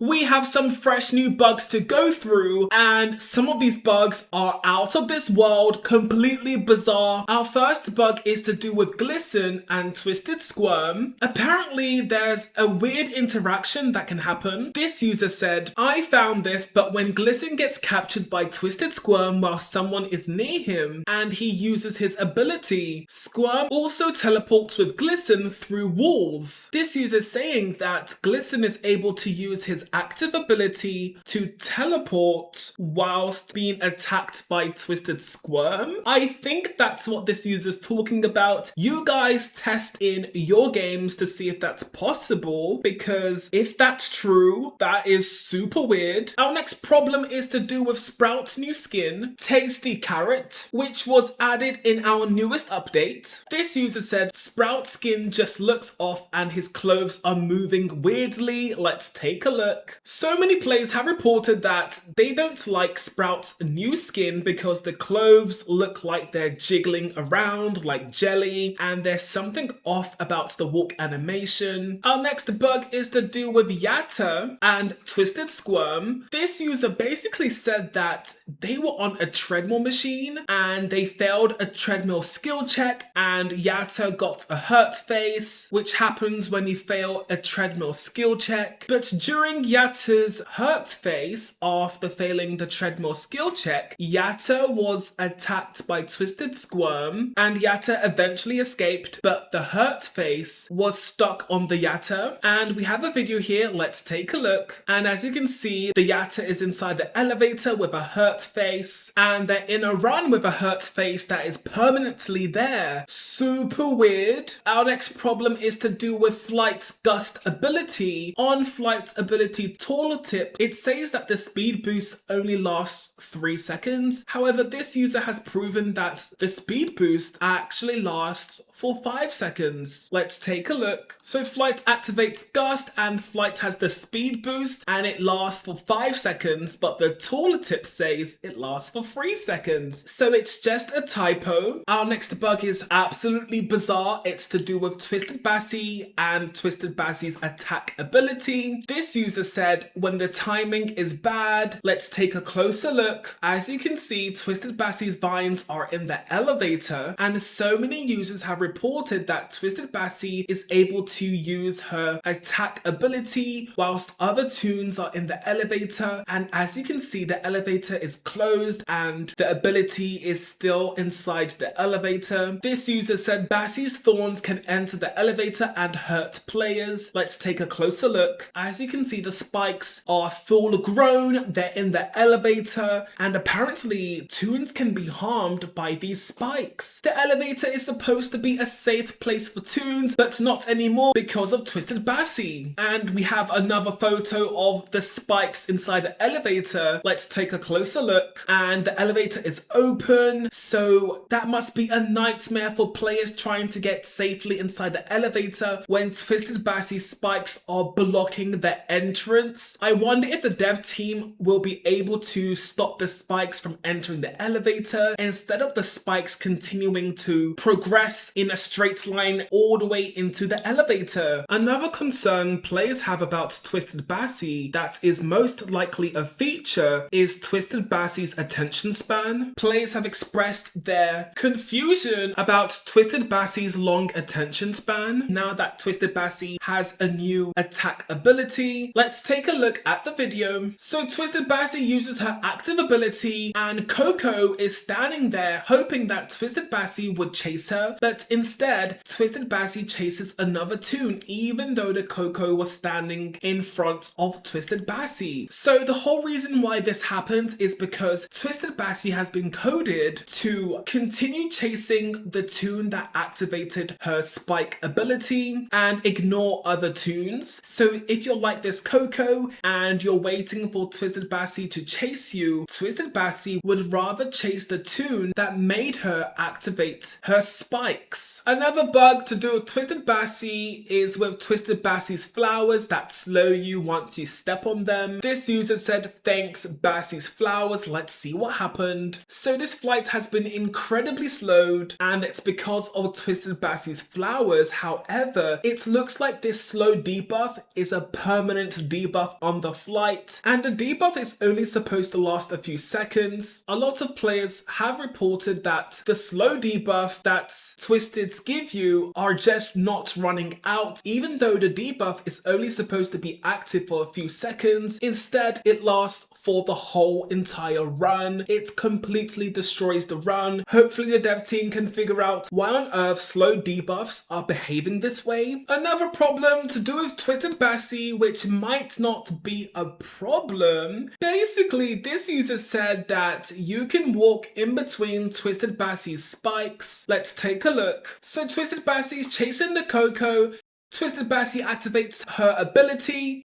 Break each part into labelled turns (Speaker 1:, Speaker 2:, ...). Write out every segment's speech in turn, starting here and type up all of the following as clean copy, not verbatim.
Speaker 1: We have some fresh new bugs to go through, and some of these bugs are out of this world, completely bizarre. Our first bug is to do with Glisten and Squirm. Apparently there's a weird interaction that can happen. This user said, I found this, but when Glisten gets captured by Squirm while someone is near him and he uses his ability, Squirm also teleports with Glisten through walls. This user is saying that Glisten is able to use his active ability to teleport whilst being attacked by Squirm. I think that's what this user is talking about. You guys test in your games to see if that's possible, because if that's true, that is super weird. Our next problem is to do with Sprout's new skin, Tasty Carrot, which was added in our newest update. This user said Sprout's skin just looks off and his clothes are moving weirdly. Let's take a look. So many players have reported that they don't like Sprout's new skin because the clothes look like they're jiggling around like jelly, and there's something off about the walk animation. Our next bug is to do with Yata and Squirm. This user basically said that they were on a treadmill machine and they failed a treadmill skill check, and Yata got a hurt face, which happens when you fail a treadmill skill check. But during Yata's hurt face after failing the treadmill skill check, Yata was attacked by Squirm and Yata eventually escaped, but the hurt face was stuck on the Yata. And we have a video here, let's take a look. And as you can see, the Yata is inside the elevator with a hurt face, and they're in a run with a hurt face that is permanently there. Super weird. Our next problem is to do with Flyte's gust ability. On Flyte's ability tooltip, it says that the speed boost only lasts 3 seconds. However, this user has proven that the speed boost actually lasts for 5 seconds. Let's take a look. So Flyte activates Gust and Flyte has the speed boost and it lasts for 5 seconds, but the tooltip says it lasts for 3 seconds. So it's just a typo. Our next bug is absolutely bizarre. It's to do with Bassie and Bassie's attack ability. This user said, when the timing is bad, let's take a closer look. As you can see, Bassie's vines are in the elevator, and so many users have reported that Bassie is able to use her attack ability whilst other toons are in the elevator, and as you can see, the elevator is closed and the ability is still inside the elevator. This user said Bassie's thorns can enter the elevator and hurt players. Let's take a closer look. As you can see, the spikes are full grown, they're in the elevator, and apparently toons can be harmed by these spikes. The elevator is supposed to be a safe place for toons, but not anymore because of Bassie. And we have another photo of the spikes inside the elevator. Let's take a closer look, and the elevator is open, so that must be a nightmare for players trying to get safely inside the elevator when Bassie's spikes are blocking the entrance. I wonder if the dev team will be able to stop the spikes from entering the elevator instead of the spikes continuing to progress in a straight line all the way into the elevator. Another concern players have about Bassie that is most likely a feature is Bassie's attention span. Players have expressed their confusion about Bassie's long attention span now that Bassie has a new attack ability. Let's take a look at the video. So Bassie uses her active ability and Coco is standing there hoping that Bassie would chase her, but instead Bassie chases another toon even though the Coco was standing in front of Bassie. So the whole reason why this happens is because Bassie has been coded to continue chasing the toon that activated her spike ability and ignore other toons. So if you're like this Coco and you're waiting for Bassie to chase you, Bassie would rather chase the toon that made her activate her spikes. Another bug to do with Bassie is with Bassie's flowers that slow you once you step on them. This user said, thanks Bassie's flowers, let's see what happened. So this flight has been incredibly slowed and it's because of Bassie's flowers. However, it looks like this slow debuff is a permanent debuff on the Flyte, and the debuff is only supposed to last a few seconds. A lot of players have reported that the slow debuff that Twisteds give you are just not running out, even though the debuff is only supposed to be active for a few seconds. Instead, it lasts for the whole entire run. It completely destroys the run. Hopefully the dev team can figure out why on earth slow debuffs are behaving this way. Another problem to do with Twisted Bassie, which might not be a problem. Basically, this user said that you can walk in between Twisted Bassie's spikes. Let's take a look. So Twisted Bassie is chasing the Coco. Twisted Bassie activates her ability.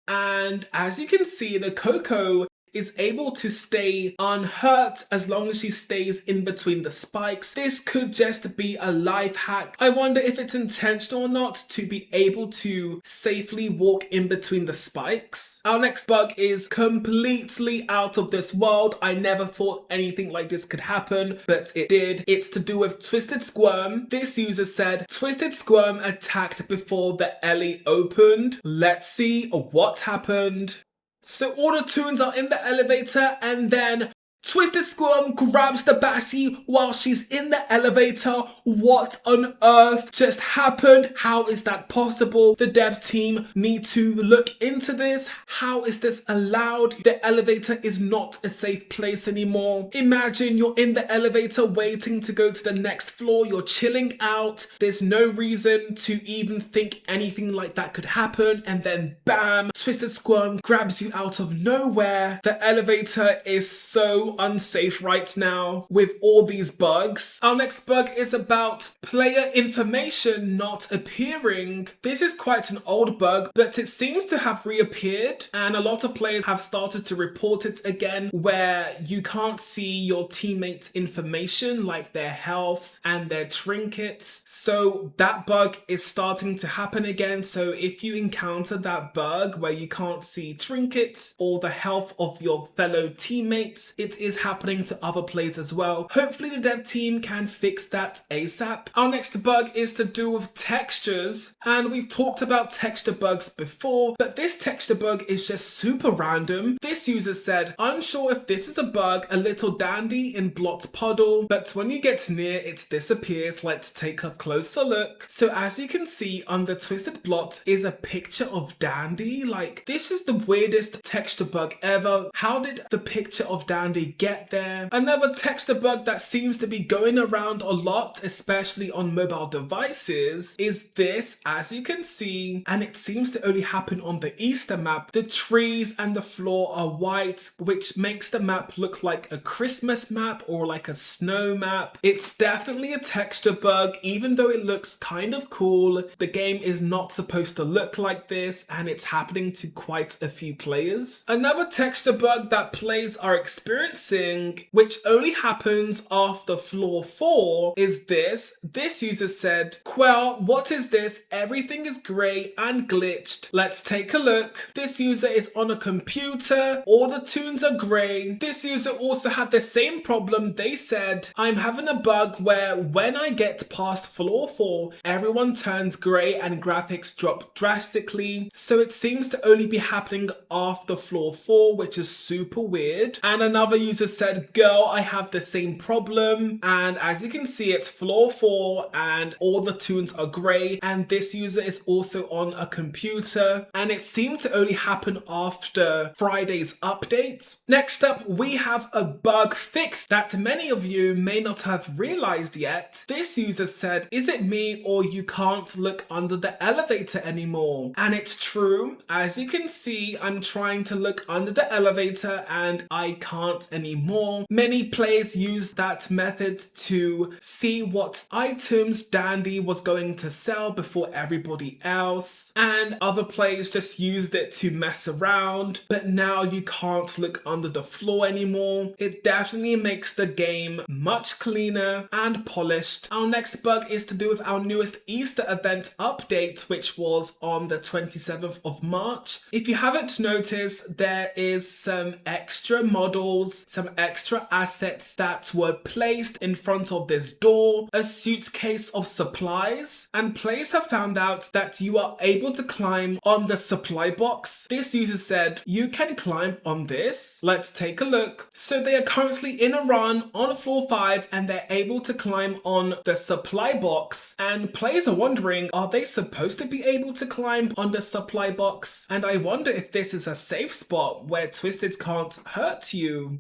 Speaker 1: And as you can see, the Coco is able to stay unhurt as long as she stays in between the spikes. This could just be a life hack. I wonder if it's intentional or not to be able to safely walk in between the spikes. Our next bug is completely out of this world. I never thought anything like this could happen, but it did. It's to do with Twisted Squirm. This user said, Twisted Squirm attacked before the alley opened. Let's see what happened. So all the tunes are in the elevator and then Twisted Squirm grabs the Bassie while she's in the elevator. What on earth just happened? How is that possible? The dev team need to look into this. How is this allowed? The elevator is not a safe place anymore. Imagine you're in the elevator waiting to go to the next floor. You're chilling out. There's no reason to even think anything like that could happen. And then bam, Twisted Squirm grabs you out of nowhere. The elevator is so unsafe right now with all these bugs. Our next bug is about player information not appearing. This is quite an old bug, but it seems to have reappeared and a lot of players have started to report it again, where you can't see your teammates' information like their health and their trinkets. So that bug is starting to happen again. So if you encounter that bug where you can't see trinkets or the health of your fellow teammates, it is happening to other players as well. Hopefully the dev team can fix that ASAP. Our next bug is to do with textures, and we've talked about texture bugs before, but this texture bug is just super random. This user said, unsure if this is a bug, a little dandy in Blot's puddle, but when you get near it disappears. Let's take a closer look. So as you can see, under Twisted Blot is a picture of Dandy. Like, this is the weirdest texture bug ever. How did the picture of Dandy get there? Another texture bug that seems to be going around a lot, especially on mobile devices, is this, as you can see, and it seems to only happen on the Easter map. The trees and the floor are white, which makes the map look like a Christmas map or like a snow map. It's definitely a texture bug, even though it looks kind of cool. The game is not supposed to look like this, and it's happening to quite a few players. Another texture bug that players are experiencing, which only happens after floor 4, is this. This user said, Quell, what is this? Everything is grey and glitched. Let's take a look. This user is on a computer. All the tunes are grey. This user also had the same problem. They said, I'm having a bug where when I get past floor 4, everyone turns grey and graphics drop drastically. So it seems to only be happening after floor 4, which is super weird. And another user said, girl, I have the same problem. And as you can see, it's floor 4 and all the tunes are grey. And this user is also on a computer. And it seemed to only happen after Friday's update. Next up, we have a bug fix that many of you may not have realized yet. This user said, is it me or you can't look under the elevator anymore? And it's true. As you can see, I'm trying to look under the elevator and I can't anymore. Many players use that method to see what items Dandy was going to sell before everybody else, and other players just used it to mess around, but now you can't look under the floor anymore. It definitely makes the game much cleaner and polished. Our next bug is to do with our newest Easter event update, which was on the 27th of March. If you haven't noticed, there is some extra models supplies, some extra assets that were placed in front of this door, a suitcase of supplies, and players have found out that you are able to climb on the supply box. This user said, you can climb on this. Let's take a look. So they are currently in a run on floor 5 and they're able to climb on the supply box, and players are wondering, are they supposed to be able to climb on the supply box? And I wonder if this is a safe spot where Twisted can't hurt you.